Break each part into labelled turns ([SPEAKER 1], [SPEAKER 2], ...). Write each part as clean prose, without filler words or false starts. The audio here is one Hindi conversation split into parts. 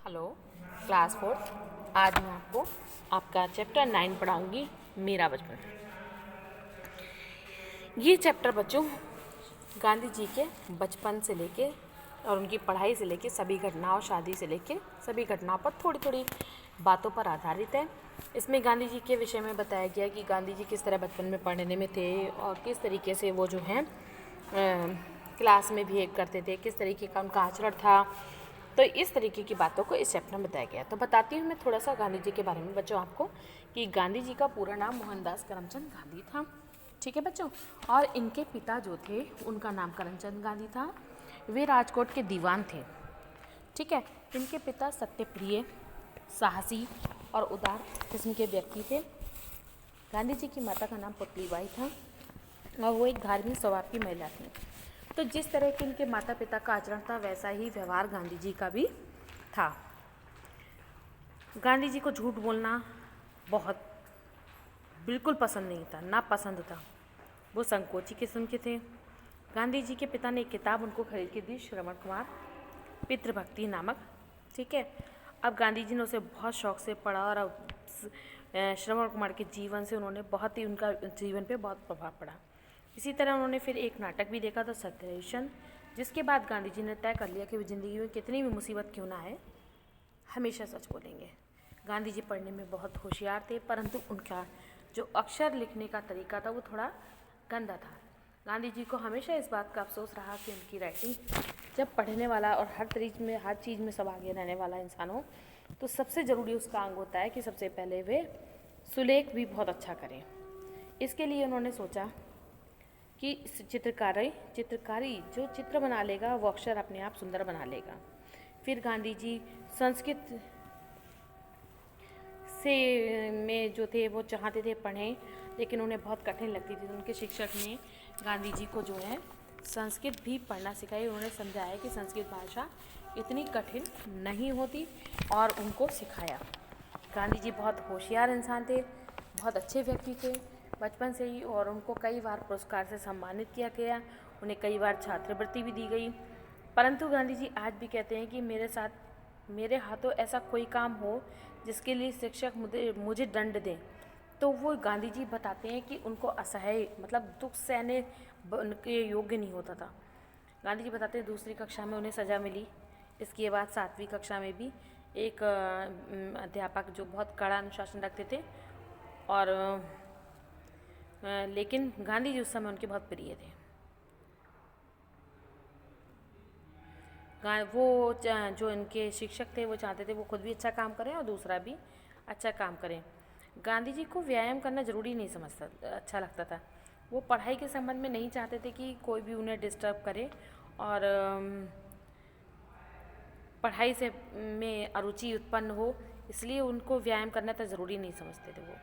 [SPEAKER 1] Hello class 4। आज मैं आपको आपका चैप्टर 9 पढ़ाऊंगी, मेरा बचपन। ये चैप्टर बच्चों गांधी जी के बचपन से लेके और उनकी पढ़ाई से लेके सभी घटनाओं, शादी से लेके सभी घटनाओं पर थोड़ी थोड़ी बातों पर आधारित है। इसमें गांधी जी के विषय में बताया गया कि गांधी जी किस तरह बचपन में पढ़ने में थे और किस तरीके से वो जो हैं क्लास में बिहेव करते थे, किस तरीके का उनका आचरण था। तो इस तरीके की बातों को इस चैप्टर में बताया गया। तो बताती हूँ मैं थोड़ा सा गांधी जी के बारे में बच्चों आपको कि गांधी जी का पूरा नाम मोहनदास करमचंद गांधी था। ठीक है बच्चों। और इनके पिता जो थे उनका नाम करमचंद गांधी था। वे राजकोट के दीवान थे। ठीक है। इनके पिता सत्यप्रिय, साहसी और उदार किस्म के व्यक्ति थे। गांधी जी की माता का नाम पुतलीबाई था और वो एक धार्मिक स्वभाव की महिला थी। तो जिस तरह के इनके माता पिता का आचरण था वैसा ही व्यवहार गांधी जी का भी था। गांधी जी को झूठ बोलना बहुत बिल्कुल पसंद नहीं था, ना पसंद था। वो संकोची किस्म के थे। गांधी जी के पिता ने एक किताब उनको खरीद के दी, श्रवण कुमार पितृभक्ति नामक। ठीक है। अब गांधी जी ने उसे बहुत शौक से पढ़ा और अब श्रवण कुमार के जीवन से उन्होंने बहुत ही उनका जीवन पे बहुत प्रभाव पड़ा। इसी तरह उन्होंने फिर एक नाटक भी देखा था, सत्यशन, जिसके बाद गांधी जी ने तय कर लिया कि वे ज़िंदगी में कितनी भी मुसीबत क्यों ना है हमेशा सच बोलेंगे। गांधी जी पढ़ने में बहुत होशियार थे, परंतु उनका जो अक्षर लिखने का तरीका था वो थोड़ा गंदा था। गांधी जी को हमेशा इस बात का अफसोस रहा कि उनकी राइटिंग, जब पढ़ने वाला और हर चीज़ में सब आगे रहने वाला इंसान हो तो सबसे ज़रूरी उसका अंग होता है कि सबसे पहले वे सुलेख भी बहुत अच्छा करें। इसके लिए उन्होंने सोचा कि चित्रकारी जो चित्र बना लेगा वो अक्षर अपने आप सुंदर बना लेगा। फिर गांधी जी संस्कृत से में जो थे वो चाहते थे पढ़ें, लेकिन उन्हें बहुत कठिन लगती थी। उनके शिक्षक ने गांधी जी को जो है संस्कृत भी पढ़ना सिखाई। उन्होंने समझाया कि संस्कृत भाषा इतनी कठिन नहीं होती और उनको सिखाया। गांधी जी बहुत होशियार इंसान थे, बहुत अच्छे व्यक्ति थे बचपन से ही, और उनको कई बार पुरस्कार से सम्मानित किया गया। उन्हें कई बार छात्रवृत्ति भी दी गई। परंतु गांधी जी आज भी कहते हैं कि मेरे हाथों ऐसा कोई काम हो जिसके लिए शिक्षक मुझे दंड दें, तो वो गांधी जी बताते हैं कि उनको असह्य मतलब दुख सहने के योग्य नहीं होता था। गांधी जी बताते हैं दूसरी कक्षा में उन्हें सज़ा मिली। इसके बाद 7वीं कक्षा में भी एक अध्यापक जो बहुत कड़ा अनुशासन रखते थे और लेकिन गांधी जी उस समय उनके बहुत प्रिय थे। वो जो इनके शिक्षक थे वो चाहते थे वो खुद भी अच्छा काम करें और दूसरा भी अच्छा काम करें। गांधी जी को व्यायाम करना ज़रूरी नहीं अच्छा लगता था। वो पढ़ाई के संबंध में नहीं चाहते थे कि कोई भी उन्हें डिस्टर्ब करे और पढ़ाई से में अरुचि उत्पन्न हो, इसलिए उनको व्यायाम करना तो ज़रूरी नहीं समझते थे वो।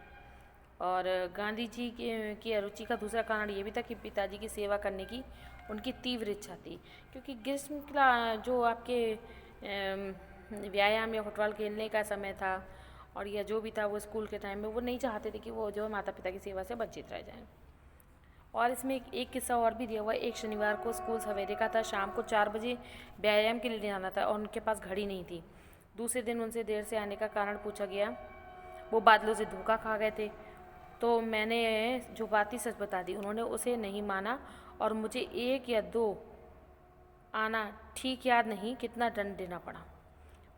[SPEAKER 1] और गांधी जी की अरुचि का दूसरा कारण ये भी था कि पिताजी की सेवा करने की उनकी तीव्र इच्छा थी, क्योंकि ग्रीष्म का जो आपके व्यायाम या फुटबॉल खेलने का समय था और या जो भी था वो स्कूल के टाइम में वो नहीं चाहते थे कि वो जो माता पिता की सेवा से वंचित रह जाएं। और इसमें एक किस्सा और भी दिया हुआ है। एक शनिवार को स्कूल सवेरे का था, शाम को 4 बजे व्यायाम के लिए जाना था और उनके पास घड़ी नहीं थी। दूसरे दिन उनसे देर से आने का कारण पूछा गया। वो बादलों से धोखा खा गए थे, तो मैंने जो बात ही सच बता दी। उन्होंने उसे नहीं माना और मुझे 1 या 2 आना ठीक याद नहीं कितना दंड देना पड़ा।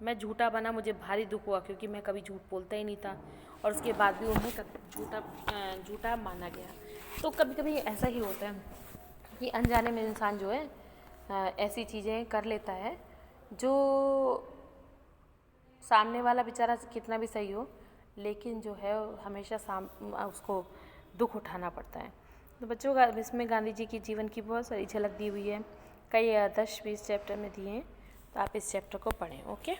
[SPEAKER 1] मैं झूठा बना, मुझे भारी दुख हुआ क्योंकि मैं कभी झूठ बोलता ही नहीं था और उसके बाद भी उन्हें झूठा माना गया। तो कभी कभी ऐसा ही होता है कि अनजाने में इंसान जो है ऐसी चीज़ें कर लेता है जो सामने वाला बेचारा कितना भी सही हो, लेकिन जो है हमेशा उसको दुख उठाना पड़ता है। तो बच्चों का इसमें गांधी जी की जीवन की बहुत सारी झलक दी हुई है। कई 10-20 चैप्टर में दिए हैं, तो आप इस चैप्टर को पढ़ें। ओके।